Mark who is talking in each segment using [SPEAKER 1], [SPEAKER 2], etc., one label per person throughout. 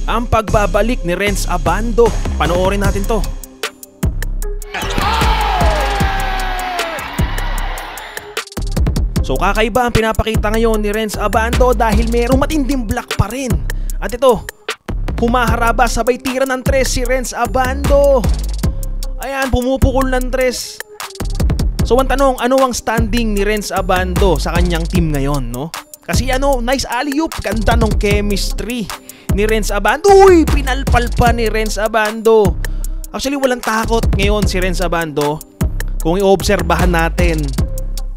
[SPEAKER 1] ang pagbabalik ni Renz Abando. Panoorin natin to. So kakaiba ang pinapakita ngayon ni Renz Abando dahil mayroong matinding block pa rin. At ito, humaharaba sabay tira ng tres si Renz Abando. Ayan, pumupukol ng tres. So ang tanong, ano ang standing ni Renz Abando sa kanyang team ngayon, no? Kasi nice alley-oop, ganda ng chemistry ni Renz Abando. Uy, pinalpal pa ni Renz Abando. Actually, walang takot ngayon si Renz Abando. Kung i-obserbahan natin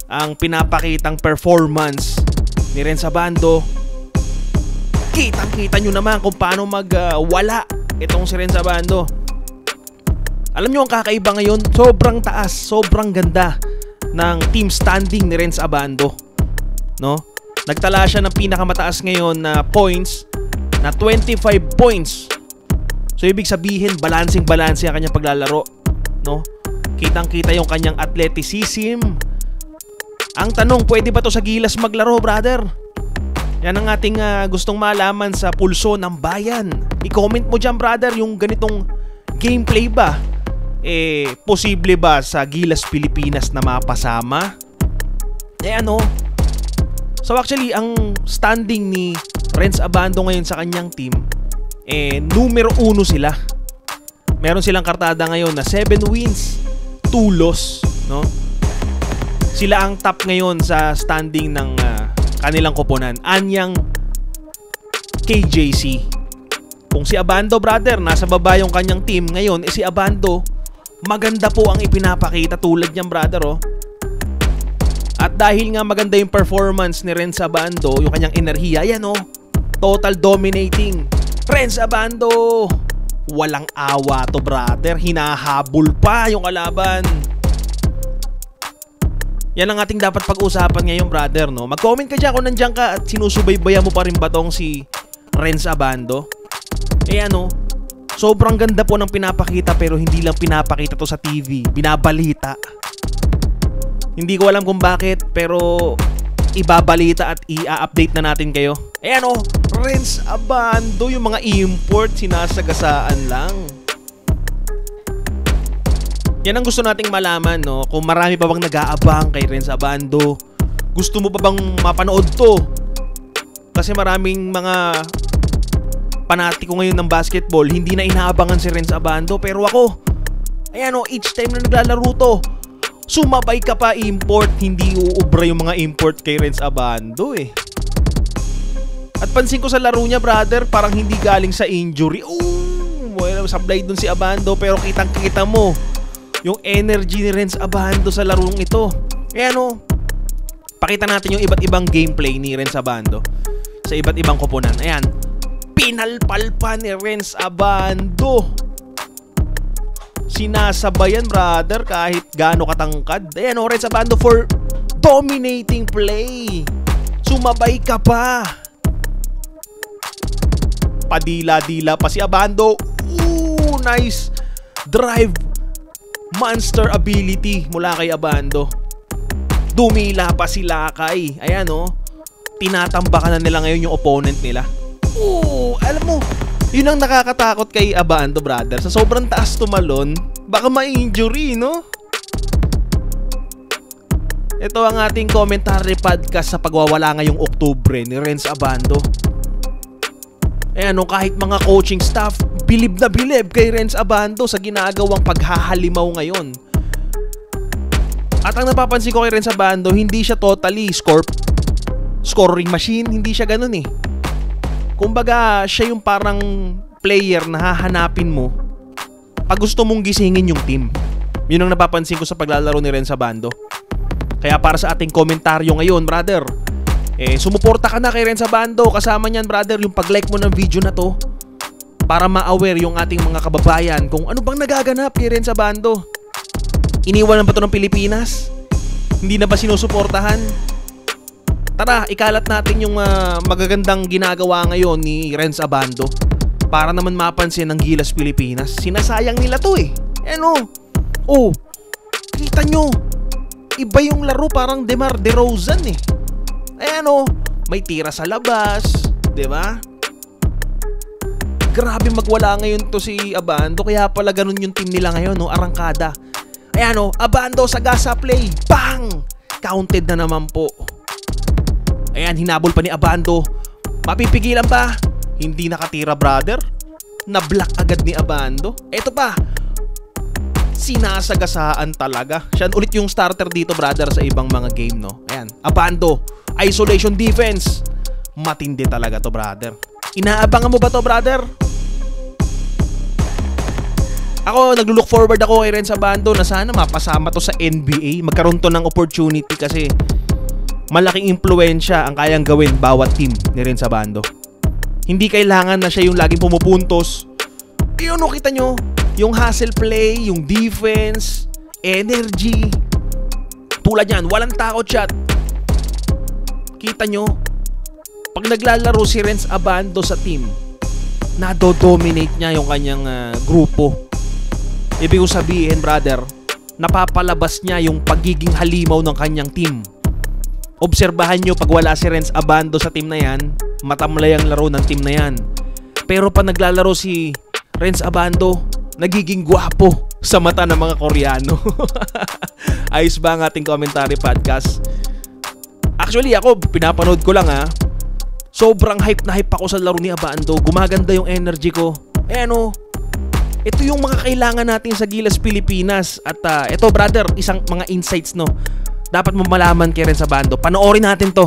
[SPEAKER 1] ang pinapakitang performance ni Renz Abando, kitang-kita nyo naman kung paano magwala itong si Renz Abando. Alam nyo ang kakaiba ngayon, sobrang taas, sobrang ganda ng team standing ni Renz Abando, no? Nagtala siya ng pinakamataas ngayon na points na 25 points. So ibig sabihin balancing-balance ang kanyang paglalaro, no? Kitang-kita yung kanyang athleticism. Ang tanong, pwede ba to sa Gilas maglaro, brother? Yan ang ating gustong malaman sa pulso ng bayan. I-comment mo dyan, brother, yung ganitong gameplay ba? Posible ba sa Gilas Pilipinas na mapasama? So actually, ang standing ni Renz Abando ngayon sa kanyang team, numero 1 sila. Meron silang kartada ngayon na 7 wins, 2 loss, no? Sila ang top ngayon sa standing ng kanilang koponan. Anyang KJC. Kung si Abando, brother, nasa baba yung kanyang team ngayon, si Abando, maganda po ang ipinapakita tulad niyang, brother, oh. At dahil nga maganda yung performance ni Renz Abando, yung kanyang enerhiya, yan, oh, total dominating. Renz Abando, walang awa to, brother. Hinahabol pa yung kalaban. Yan ang ating dapat pag-usapan ngayon, brother, no? Mag-comment ka dyan kung nandiyan ka at sinusubaybayan mo pa rin ba tong si Renz Abando. Sobrang ganda po ng pinapakita, pero hindi lang pinapakita to sa TV, binabalita. Hindi ko alam kung bakit, pero ibabalita at i-update na natin kayo. Renz Abando, yung mga import sinasagasaan lang. Yan ang gusto nating malaman, no? Kung marami pa bang nag-aabang kay Renz Abando, gusto mo pa bang mapanood to? Kasi maraming mga panatiko ngayon ng basketball, hindi na inaabangan si Renz Abando. Pero ako, each time na naglalaro to, sumabay ka pa import. Hindi uubra yung mga import kay Renz Abando, eh. At pansin ko sa laro niya, brother, parang hindi galing sa injury. Sablay dun si Abando, pero kitang-kita mo yung energy ni Renz Abando sa larong ito. Pakita natin yung iba't ibang gameplay ni Renz Abando sa iba't ibang koponan. Ayan, pinalpal pa ni Renz Abando. Sinasabayan, brother, kahit gaano katangkad. Renz Abando for dominating play. Sumabay ka pa. Padila-dila pa si Abando. Nice drive. Monster ability mula kay Abando. Dumila pa si Lakay. Tinatambakan na nila ngayon yung opponent nila. Alam mo, yun ang nakakatakot kay Abando, brother. Sa sobrang taas tumalon, baka ma-injury, no? Ito ang ating commentary podcast sa pagwawala ngayong Oktubre ni Renz Abando. Kahit mga coaching staff, bilib na bilib kay Renz Abando sa ginagawang paghahalimaw ngayon. At ang napapansin ko kay Renz Abando, hindi siya totally scoring machine. Hindi siya ganun, eh. Kumbaga, siya yung parang player na hahanapin mo pag gusto mong gisingin yung team. Yun ang napapansin ko sa paglalaro ni Renz Abando. Kaya para sa ating komentaryo ngayon, brother, sumuporta ka na kay Renz Abando. Kasama niyan, brother, yung pag-like mo ng video na to para ma-aware yung ating mga kababayan kung ano bang nagaganap kay Renz Abando. Iniwan ba ito ng Pilipinas? Hindi na ba sinusuportahan? Tara, ikalat natin yung magagandang ginagawa ngayon ni Renz Abando para naman mapansin ng Gilas Pilipinas. Sinasayang nila to, eh. Kita nyo, iba yung laro, parang DeMar DeRozan, eh. May tira sa labas, 'di ba? Grabe magwala ngayon to si Abando, kaya pala ganun yung team nila ngayon, no? Arangkada. Ayan, no? Abando sa gasa play. Bang! Counted na naman po. Ayan, hinabol pa ni Abando. Mapipigilan ba? Hindi nakatira, brother. Na-block agad ni Abando. Eto pa. Sinasagasaan talaga. Siya ulit yung starter dito, brother, sa ibang mga game, no? Ayan, Abando. Isolation defense. Matindi talaga to, brother. Inaabangan mo ba to, brother? Ako, naglulook forward ako kay Renz Abando na sana mapasama to sa NBA. Magkaroon to ng opportunity kasi malaking impluensya ang kayang gawin bawat team ni Renz Abando. Hindi kailangan na siya yung laging pumupuntos. Yun, no, kita nyo? Yung hustle play, yung defense, energy. Tulad yan, walang takot shot. Kita nyo? Pag naglalaro si Renz Abando sa team, nado-dominate niya yung kanyang grupo. Ibig ko sabihin, brother, napapalabas niya yung pagiging halimaw ng kanyang team. Obserbahan nyo, pag wala si Renz Abando sa team na yan, matamlay ang laro ng team na yan. Pero pag naglalaro si Renz Abando, nagiging gwapo sa mata ng mga Koreano. Ayos ba ang ating commentary podcast? Actually, ako, pinapanood ko lang, ha. Sobrang hype na hype ako sa laro ni Abando. Gumaganda yung energy ko. Ano, ito yung mga kailangan natin sa Gilas Pilipinas. At ito, brother, isang mga insights, no, dapat mo malaman kay Renz Abando. Panoorin natin to.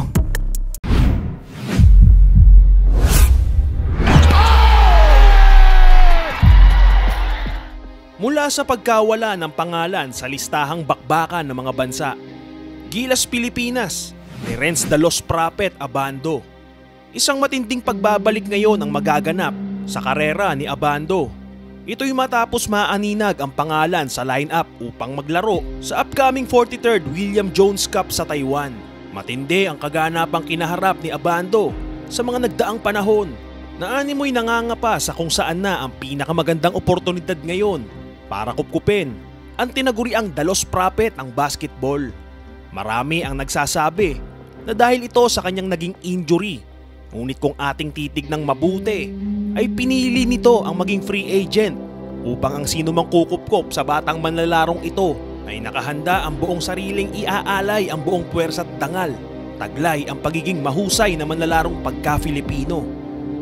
[SPEAKER 1] Mula sa pagkawala ng pangalan sa listahang bakbakan ng mga bansa, Gilas Pilipinas ni Renz The Lost Prophet Abando. Isang matinding pagbabalik ngayon ang magaganap sa karera ni Abando. Ito'y matapos maaninag ang pangalan sa lineup upang maglaro sa upcoming 43rd William Jones Cup sa Taiwan. Matindi ang kaganapang kinaharap ni Abando sa mga nagdaang panahon na animoy nangangapa sa kung saan na ang pinakamagandang oportunidad ngayon para kupkupin ang tinaguriang The Lost Prophet ng basketball. Marami ang nagsasabi na dahil ito sa kanyang naging injury. Ngunit kung ating titig ng mabuti, ay pinili nito ang maging free agent upang ang sino mang kukupkop sa batang manlalarong ito ay nakahanda ang buong sariling iaalay ang buong puwersa at dangal. Taglay ang pagiging mahusay na manlalarong pagka-Filipino.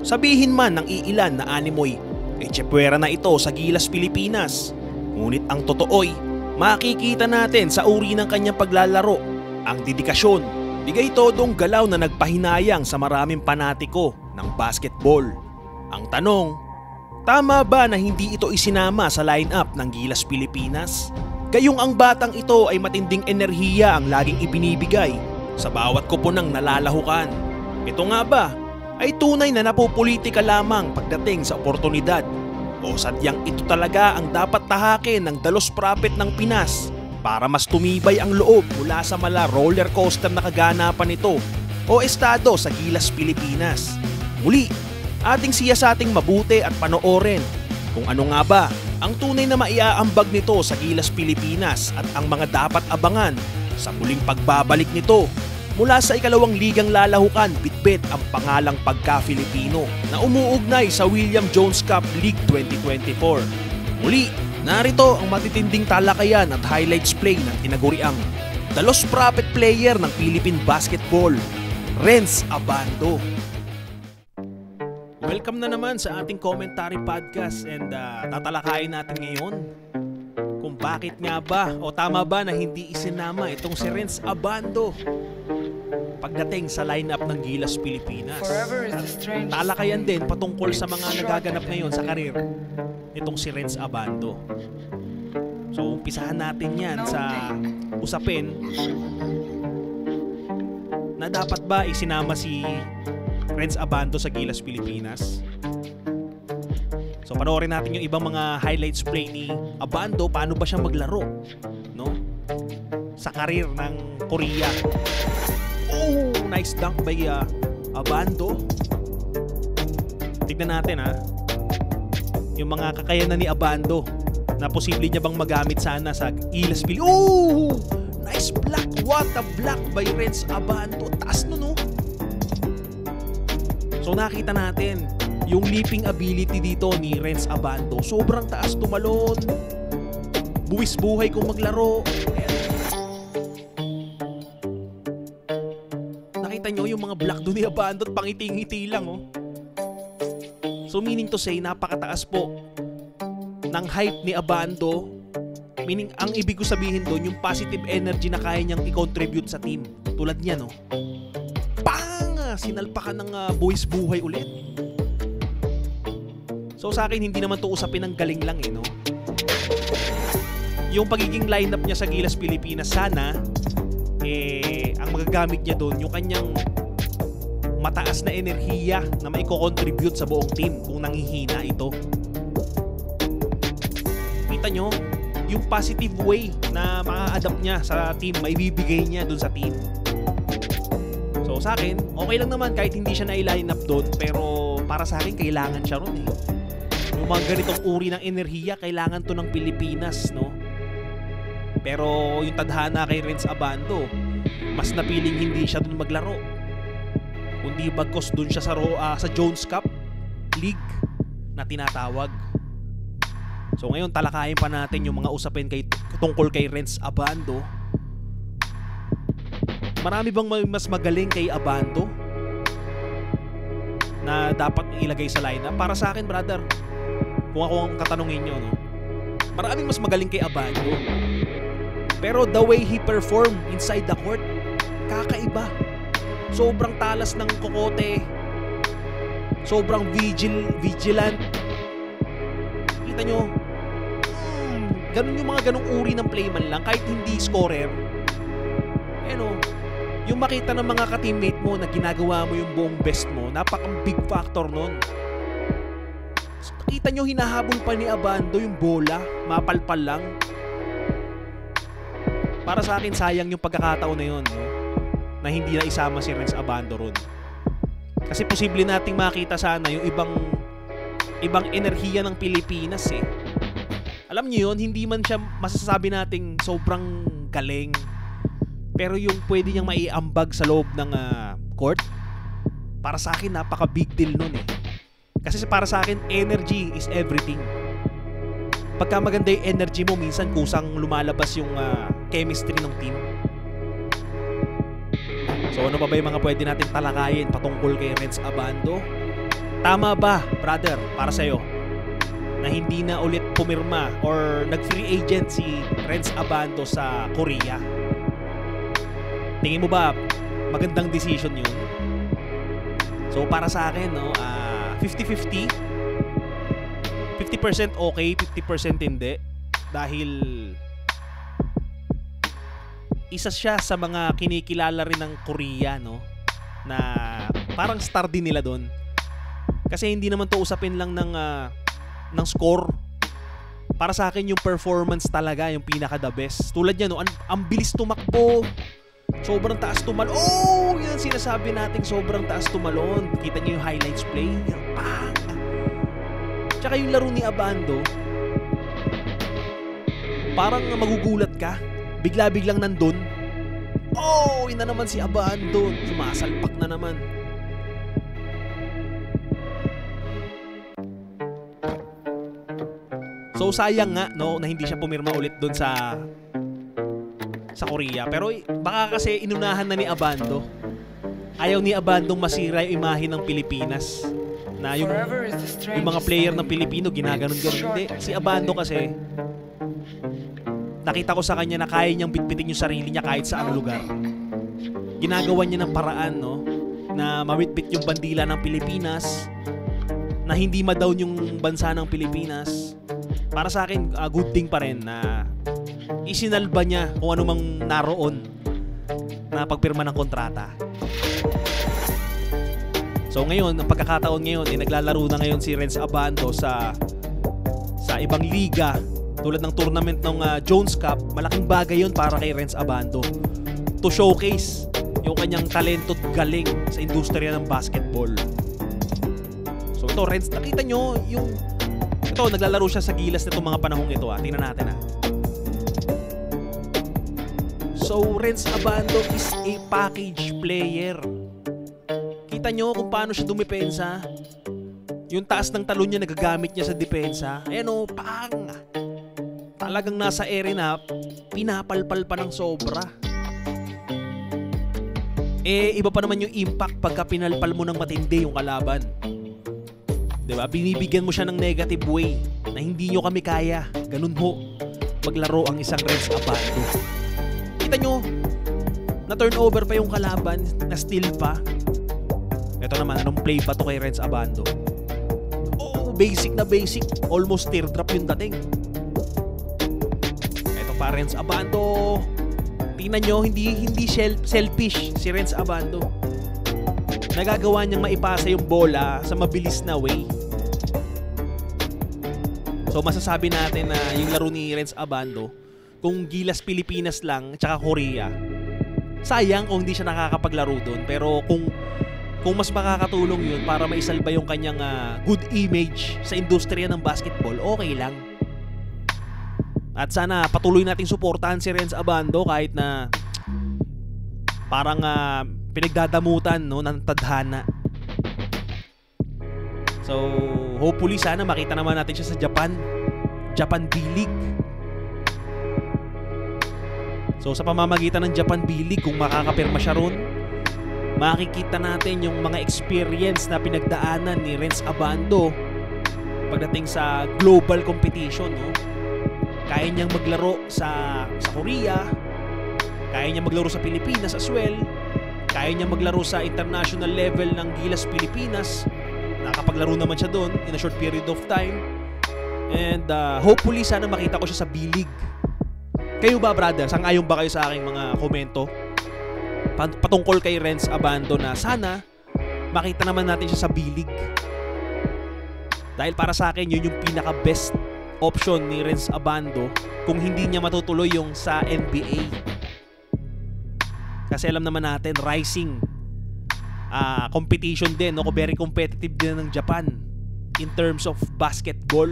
[SPEAKER 1] Sabihin man ng iilan na animoy, tsepwera na ito sa Gilas Pilipinas. Ngunit ang totoo'y makikita natin sa uri ng kanyang paglalaro, ang dedikasyon, bigay todong galaw na nagpahinayang sa maraming panatiko ng basketball. Ang tanong, tama ba na hindi ito isinama sa lineup ng Gilas Pilipinas? Gayong ang batang ito ay matinding enerhiya ang laging ibinibigay sa bawat kuponang nalalahukan. Ito nga ba ay tunay na napopolitika lamang pagdating sa oportunidad? O sadyang ito talaga ang dapat tahakin ng The Lost Prophet ng Pinas para mas tumibay ang loob mula sa mala roller coaster na kaganapan nito o estado sa Gilas Pilipinas? Muli, ating siyasating mabuti at panoorin kung ano nga ba ang tunay na maiaambag nito sa Gilas Pilipinas at ang mga dapat abangan sa muling pagbabalik nito mula sa ikalawang ligang lalahukan bitbit ang pangalang pagka-Filipino na umuugnay sa William Jones Cup League 2024. Muli, narito ang matitinding talakayan at highlights play ng tinaguriang The Lost Prophet player ng Philippine Basketball, Renz Abando. Welcome na naman sa ating commentary podcast and tatalakayin natin ngayon kung bakit nga ba o tama ba na hindi isinama itong si Renz Abando pagdating sa lineup ng Gilas Pilipinas. Talakayan din patungkol sa mga nagaganap ngayon sa karir nitong si Renz Abando. So umpisahan natin yan sa usapin na dapat ba isinama si Renz Abando sa Gilas Pilipinas. So panoorin natin yung ibang mga highlights play ni Abando, paano ba siya maglaro, no, sa karir ng Korea. Oh, nice dunk by Abando. Tignan natin yung mga kakayanan ni Abando na posible niya bang magamit sana sa Gilas Pilipinas. Oh, nice block. What a block by Renz Abando. Taas no. So nakita natin Yung leaping ability dito ni Renz Abando, sobrang taas tumalon. Buwis buhay kung maglaro. Ayan. Nakita nyo yung mga block doon ni Abando at pangiti-ngiti lang, oh. So meaning to say, napakataas po ng hype ni Abando. Meaning, ang ibig ko sabihin doon, yung positive energy na kaya niyang i-contribute sa team. Tulad niya, no? Pang! Sinalpakan ng buwis buhay ulit. So sa akin, hindi naman to usapin ng galing lang, no? Yung pagiging lineup niya sa Gilas Pilipinas, sana ang magagamit niya doon yung kanyang mataas na enerhiya na may ko-contribute sa buong team kung nangihina ito. Kita nyo yung positive way na maka-adapt niya sa team, may bibigay niya doon sa team. So sa akin, okay lang naman kahit hindi siya na-line up doon, pero para sa akin kailangan siya ron, yung mga ganitong uri ng enerhiya, kailangan to ng Pilipinas, no? Pero yung tadhana kay Renz Abando, mas napiling hindi siya dun maglaro. Kundi bagkos dun siya sa Jones Cup League na tinatawag. So ngayon talakayin pa natin yung mga usapin tungkol kay Renz Abando. Marami bang mas magaling kay Abando na dapat ilagay sa lineup? Para sa akin, brother, kung ako ang katanungin nyo, no? Maraming mas magaling kay Abando. Pero the way he perform inside the court, kakaiba. Sobrang talas ng kokote. Sobrang vigilant. Kita nyo, ganun yung mga ganung uri ng playman lang, kahit hindi scorer. Yung makita ng mga ka-teammate mo na ginagawa mo yung buong best mo, napakang big factor nun. Kita nyo, hinahabol pa ni Abando yung bola, mapalpal lang. Para sa akin, sayang yung pagkakataon na yun, no? Na hindi na isama si Renz Abando ron. Kasi posible nating makita sana yung ibang enerhiya ng Pilipinas, eh. Alam nyo yun, hindi man siya masasabi nating sobrang galing, pero yung pwede niyang maiambag sa loob ng court, para sa akin napaka big deal nun, eh. Kasi para sa akin, energy is everything. Pagka maganda yung energy mo, minsan kusang lumalabas yung chemistry ng team. So ano pa ba yung mga pwede natin talakayin patungkol kay Renz Abando? Tama ba, brother, para sa'yo, na hindi na ulit pumirma or nag-free agent si Renz Abando sa Korea? Tingin mo ba magandang decision yun? So para sa akin, no, 50-50. 50% okay, 50% hindi. Dahil isa siya sa mga kinikilala rin ng Korea, no, na parang star din nila doon. Kasi hindi naman to usapin lang ng score. Para sa akin yung performance talaga yung pinaka the best. Tulad niya, no, ang bilis tumakbo. Sobrang taas tumalon. Oh, yan sinasabi nating sobrang taas tumalon. Kita niyo yung highlights play. Yan, pang. Tsaka yung laro ni Abando, parang magugulat ka. Bigla-biglang nandun. Oh, yun na naman si Abando. Sumasalpak na naman. So sayang nga, no, na hindi siya pumirma ulit dun sa Korea. Pero baka kasi inunahan na ni Abando. Ayaw ni Abandong masira yung imahe ng Pilipinas. Na yung mga player ng Pilipino ginaganon-ganon. Hindi. Si Abando kasi, nakita ko sa kanya na kaya niyang bitbitin yung sarili niya kahit sa anong lugar. Ginagawa niya ng paraan, no, na mawitbit yung bandila ng Pilipinas, na hindi ma-down yung bansa ng Pilipinas. Para sa akin, good thing pa rin na isinalba niya kung ano mang naroon na pagpirma ng kontrata. So ngayon, ang pagkakataon ngayon, naglalaro na ngayon si Renz Abando sa ibang liga tulad ng tournament ng Jones Cup. Malaking bagay yun para kay Renz Abando to showcase yung kanyang talento at galing sa industriya ng basketball. So ito, Renz, nakita nyo yung ito, naglalaro siya sa Gilas nitong mga panahong ito. Tingnan natin. So Renz Abando is a package player. Kita nyo kung paano siya dumipensa. Yung taas ng talon niya nagagamit niya sa depensa. Ayan o, pang! Talagang nasa ere na, pinapalpal pa ng sobra. Iba pa naman yung impact pagka pinalpal mo ng matindi yung kalaban. Diba? Binibigyan mo siya ng negative way na hindi nyo kami kaya. Ganun ho maglaro ang isang Renz Abando. Kita nyo, na turnover pa yung kalaban, na steal pa. Ito naman, anong play pa to kay Renz Abando? Oh, basic na basic. Almost teardrop yung dating. Ito pa, Renz Abando. Tingnan nyo, hindi selfish si Renz Abando. Nagagawa niyang maipasa yung bola sa mabilis na way. So masasabi natin na yung laro ni Renz Abando, kung Gilas Pilipinas lang tsaka Korea, sayang kung hindi siya nakakapaglaro doon. Pero kung mas makakatulong yun para maisalba yung kanyang good image sa industriya ng basketball, okay lang. At sana patuloy nating suportahan si Renz Abando kahit na parang pinagdadamutan, no, ng tadhana. So hopefully sana makita naman natin siya sa Japan B-League. So sa pamamagitan ng Japan B-League, kung makakapirma siya ron, makikita natin yung mga experience na pinagdaanan ni Renz Abando pagdating sa global competition, no? Kaya niyang maglaro sa Korea, kaya niyang maglaro sa Pilipinas as well, kaya niyang maglaro sa international level ng Gilas Pilipinas. Nakapaglaro naman siya doon in a short period of time. And hopefully sana makita ko siya sa B-League. Kayo ba, brother? Sang-ayon ba kayo sa aking mga komento patungkol kay Renz Abando na sana makita naman natin siya sa B-League? Dahil para sa akin, yun yung pinaka-best option ni Renz Abando kung hindi niya matutuloy yung sa NBA. Kasi alam naman natin, rising competition din, no? Very competitive din ng Japan in terms of basketball.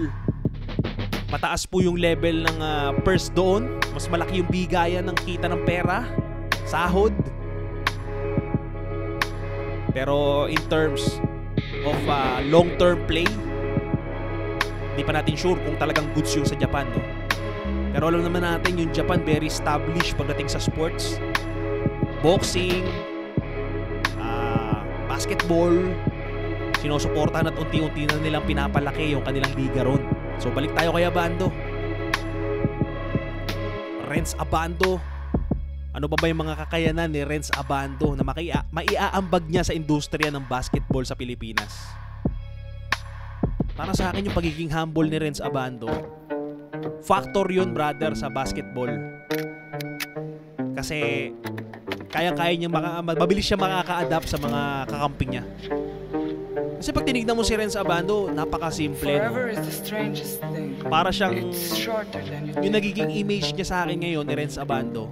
[SPEAKER 1] Mataas po yung level ng purse doon. Mas malaki yung bigayan ng kita ng pera, sahod. Pero in terms of long-term play, hindi pa natin sure kung talagang goods yung sa Japan, no? Pero alam naman natin yung Japan very established pagdating sa sports. Boxing, basketball, sinusuportahan at unti-unti na nilang pinapalaki yung kanilang liga ron. So balik tayo kay Abando. Renz Abando. Ano ba yung mga kakayanan ni Renz Abando na maiaambag niya sa industriya ng basketball sa Pilipinas? Para sa akin yung pagiging humble ni Renz Abando, factor yun, brother, sa basketball. Kasi kaya-kaya niya mabilis siya makaka-adapt sa mga kakamping niya. Kasi pag tinignan mo si Renz Abando, napaka-simple, no? Para siyang yung nagiging image niya sa akin ngayon ni Renz Abando,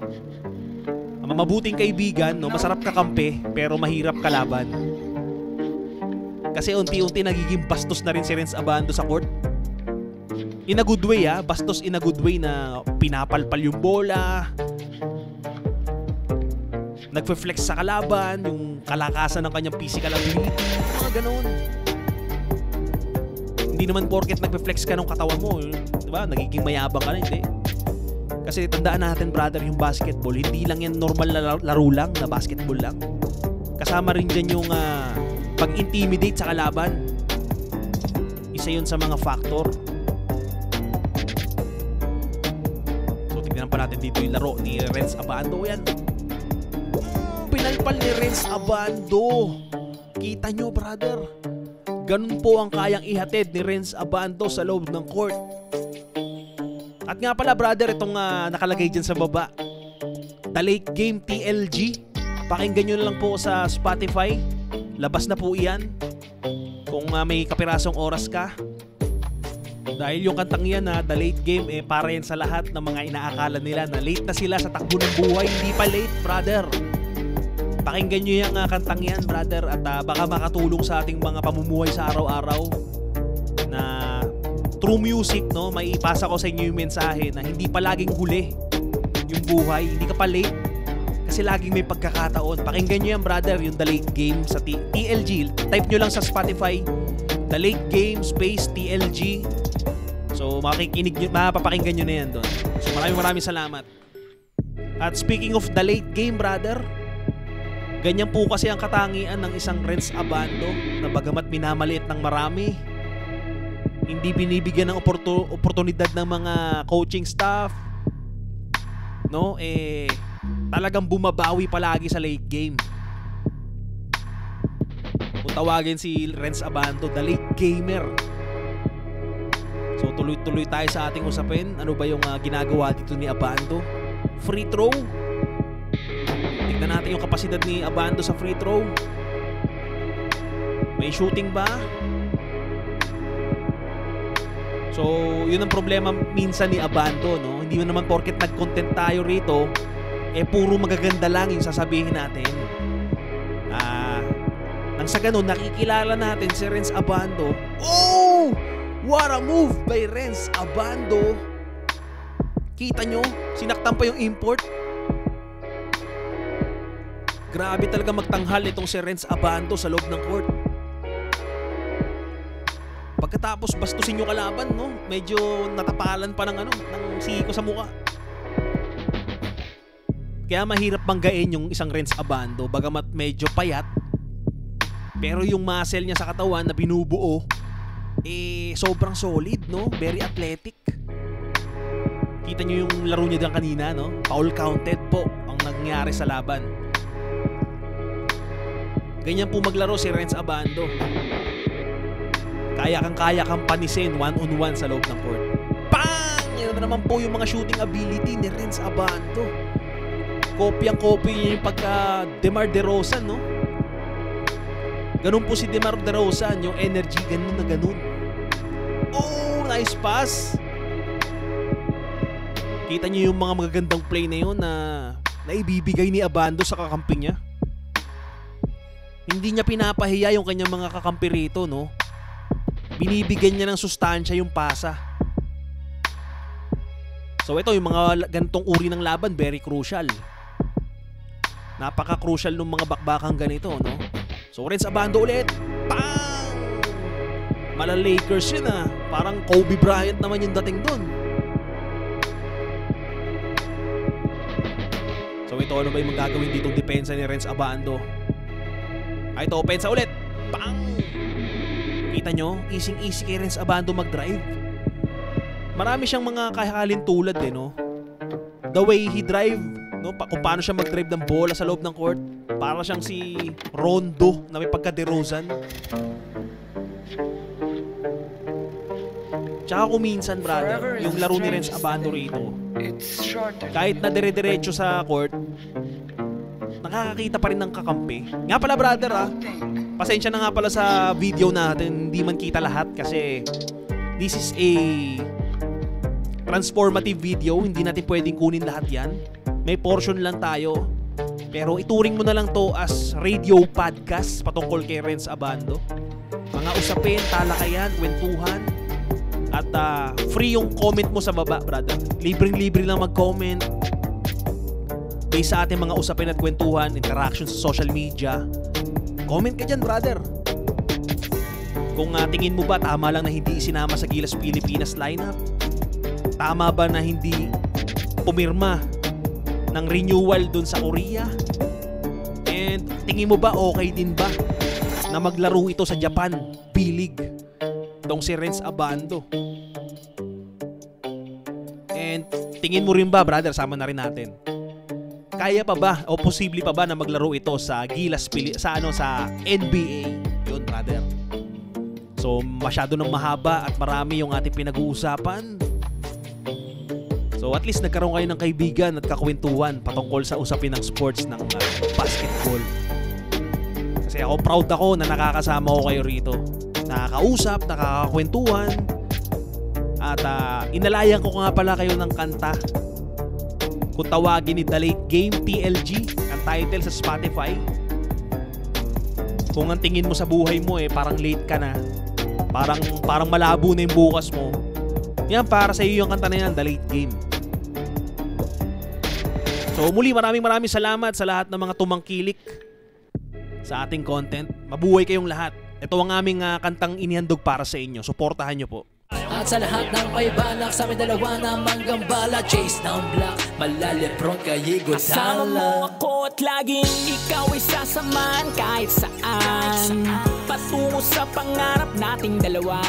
[SPEAKER 1] mabuting kaibigan, no? Masarap kakampi pero mahirap kalaban. Kasi unti-unti nagiging bastos na rin si Renz Abando sa court. In a good way, bastos in a good way na pinapalpal yung bola, nagfe-flex sa kalaban, yung kalakasan ng kanyang physical ability, mga ganun. Hindi naman porket nagfe-flex ka ng katawan mo, diba? Nagiging mayabang ka na, hindi. Kasi tandaan natin, brother, yung basketball, hindi lang yan normal na laro lang, na basketball lang. Kasama rin dyan yung pag-intimidate sa kalaban. Isa yun sa mga factor. So tignan pa natin dito yung laro ni Renz Abando. Yan, pinalpal ni Renz Abando. Kita nyo, brother, ganun po ang kayang ihatid ni Renz Abando sa loob ng court. At nga pala, brother, itong nakalagay dyan sa baba, The Late Game TLG, pakinggan nyo lang po sa Spotify. Labas na po iyan kung may kapirasong oras ka. Dahil yung kantang yan, The Late Game, para yan sa lahat ng mga inaakala nila na late na sila sa takbo ng buhay. Hindi pa late, brother. Pakinggan nyo yung kantang yan, brother, at baka makatulong sa ating mga pamumuhay sa araw-araw na through music, no, may ipasa ko sa inyo yung mensahe na hindi pa laging huli yung buhay, hindi ka pa late kasi laging may pagkakataon. Pakinggan nyo yan, brother, yung The Late Game sa TLG. Type nyo lang sa Spotify The Late Game Space TLG. So mapapakinggan nyo na yan doon. So maraming salamat. At speaking of The Late Game, brother, ganyan po kasi ang katangian ng isang Renz Abando na bagamat minamaliit ng marami, hindi binibigyan ng oportunidad ng mga coaching staff, no? Talagang bumabawi palagi sa late game. Kung tawagin si Renz Abando, the late gamer. So tuloy-tuloy tayo sa ating usapin. Ano ba yung ginagawa dito ni Abando? Free throw. Tignan natin yung kapasidad ni Abando sa free throw. May shooting ba? So, yun ang problema minsan ni Abando, no? Hindi naman porket nag-content tayo rito, puro magaganda lang yung sasabihin natin. Nang sa ganun, nakikilala natin si Renz Abando. Oh! What a move by Renz Abando! Kita nyo? Sinaktan pa yung import. Grabe talaga magtanghal itong si Renz Abando sa loob ng court. Pagkatapos bastusin yung kalaban, no? Medyo natapalan pa ng siko sa mukha. Kaya mahirap banggain yung isang Renz Abando, bagamat medyo payat. Pero yung muscle niya sa katawan na binubuo, sobrang solid, no? Very athletic. Kita nyo yung laro niya dyan kanina, no? Foul counted po ang nangyari sa laban. Ganyan po maglaro si Renz Abando. Kaya kang panisin one-on-one sa loob ng court. Bang! Yan na naman po yung mga shooting ability ni Renz Abando. Kopyang-kopya niya yung pagka DeMar DeRozan, no? Ganun po si DeMar DeRozan, yung energy, ganun na ganun. Oh, nice pass! Kita niyo yung mga magagandang play na yun na ibibigay ni Abando sa kakampi niya. Hindi niya pinapahiya yung kanyang mga kakampi rito, no? Binibigyan niya ng sustansya yung pasa. So ito, yung mga ganitong uri ng laban, very crucial. Napaka-crucial ng mga bakbakang ganito, no? So Renz Abando ulit. Bang! Mala Lakers yun, ah. Parang Kobe Bryant naman yung dating dun. So ito, ano ba yung magagawin ditong depensa ni Renz Abando? Ito, opensa ulit. Bang! Kita nyo, easy kay Renz Abando mag-drive. Marami siyang mga kahalin tulad, no? The way he drive, no? Kung paano siya mag-drive ng bola sa loob ng court. Para siyang si Rondo na may pagka-DeRozan. Tsaka kung minsan, brother, yung laro ni Renz Abando rito, kahit na dire-diretso sa court, nakakakita pa rin ng kakampi. Nga pala, brother, pasensya na nga pala sa video natin, hindi man kita lahat kasi this is a transformative video, hindi natin pwedeng kunin lahat yan. May portion lang tayo. Pero ituring mo na lang to as radio podcast patungkol kay Renz Abando. Mga usapin, talakayan, kwentuhan. At free yung comment mo sa baba, brother. Libreng-libre lang mag-comment. Based sa ating mga usapin at kwentuhan, interaction sa social media. Comment ka dyan, brother. Kung tingin mo ba tama lang na hindi isinama sa Gilas Pilipinas lineup? Tama ba na hindi pumirma ng renewal dun sa Korea? And tingin mo ba okay din ba na maglaro ito sa Japan B-League itong si Renz Abando? And tingin mo rin ba, brother, sama na rin natin, kaya pa ba o posible pa ba na maglaro ito sa Gilas sa NBA? Yun, brother. So masyado nang mahaba at marami yung ating pinag-uusapan. So at least nagkaroon kayo ng kaibigan at kakwentuhan patungkol sa usapin ng sports ng basketball. Kasi ako, proud ako na nakakasama ko kayo rito. Nakakausap, nakakakwentuhan. At inalayan ko nga pala kayo ng kanta. Kung tawagin ni The Late Game TLG, ang title sa Spotify. Kung ang tingin mo sa buhay mo parang late ka na, parang malabo na yung bukas mo, yan, para sa iyo yung kanta na yan, The Late Game. So muli, maraming salamat sa lahat ng mga tumangkilik sa ating content. Mabuhay kayong lahat. Ito ang aming kantang inihandog para sa inyo. Suportahan nyo po.
[SPEAKER 2] At sa lahat ng may balak, sa amin dalawa na manggambala, Chase ng black, malalepron kay
[SPEAKER 3] Kasama mo ako at laging ikaw ay sasamahan kahit saan, patungo sa pangarap nating dalawa.